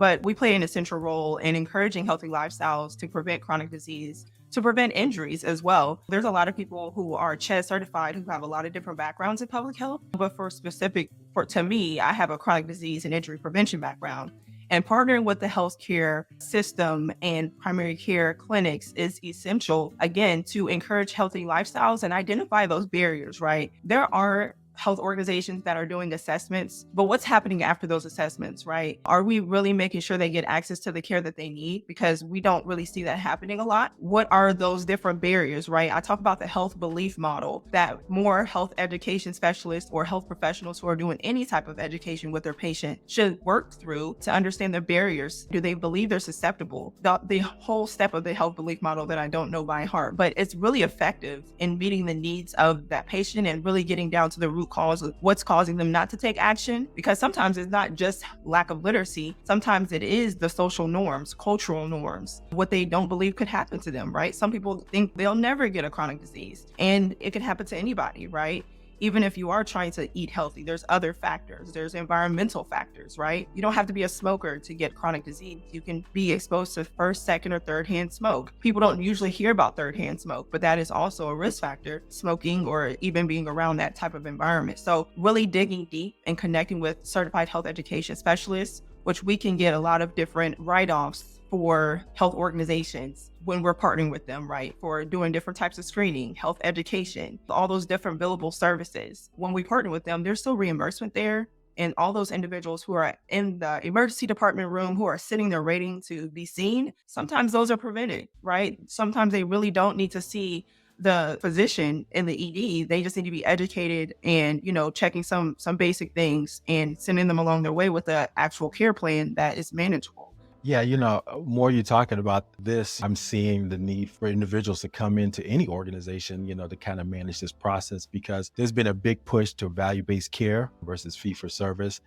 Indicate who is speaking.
Speaker 1: but we play an essential role in encouraging healthy lifestyles to prevent chronic disease, to prevent injuries as well. There's a lot of people who are CHED certified who have a lot of different backgrounds in public health, but to me, I have a chronic disease and injury prevention background. And partnering with the healthcare system and primary care clinics is essential, again, to encourage healthy lifestyles and identify those barriers, right? There are health organizations that are doing assessments, but what's happening after those assessments, right? Are we really making sure they get access to the care that they need? Because we don't really see that happening a lot. What are those different barriers, right? I talk about the health belief model that more health education specialists or health professionals who are doing any type of education with their patient should work through to understand the barriers. Do they believe they're susceptible? The whole step of the health belief model that I don't know by heart, but it's really effective in meeting the needs of that patient and really getting down to the root cause of what's causing them not to take action. Because sometimes it's not just lack of literacy. Sometimes it is the social norms, cultural norms, what they don't believe could happen to them, right? Some people think they'll never get a chronic disease, and it can happen to anybody, right? Even if you are trying to eat healthy, there's other factors. There's environmental factors, right? You don't have to be a smoker to get chronic disease. You can be exposed to first, second, or third hand smoke. People don't usually hear about third hand smoke, but that is also a risk factor, smoking or even being around that type of environment. So really digging deep and connecting with certified health education specialists, which we can get a lot of different write-offs for health organizations when we're partnering with them, right? For doing different types of screening, health education, all those different billable services. When we partner with them, there's still reimbursement there. And all those individuals who are in the emergency department room, who are sitting there waiting to be seen, sometimes those are prevented, right? Sometimes they really don't need to see the physician in the ED. They just need to be educated and, checking some basic things and sending them along their way with the actual care plan that is manageable.
Speaker 2: Yeah, more you're talking about this, I'm seeing the need for individuals to come into any organization, to kind of manage this process because there's been a big push to value-based care versus fee for service.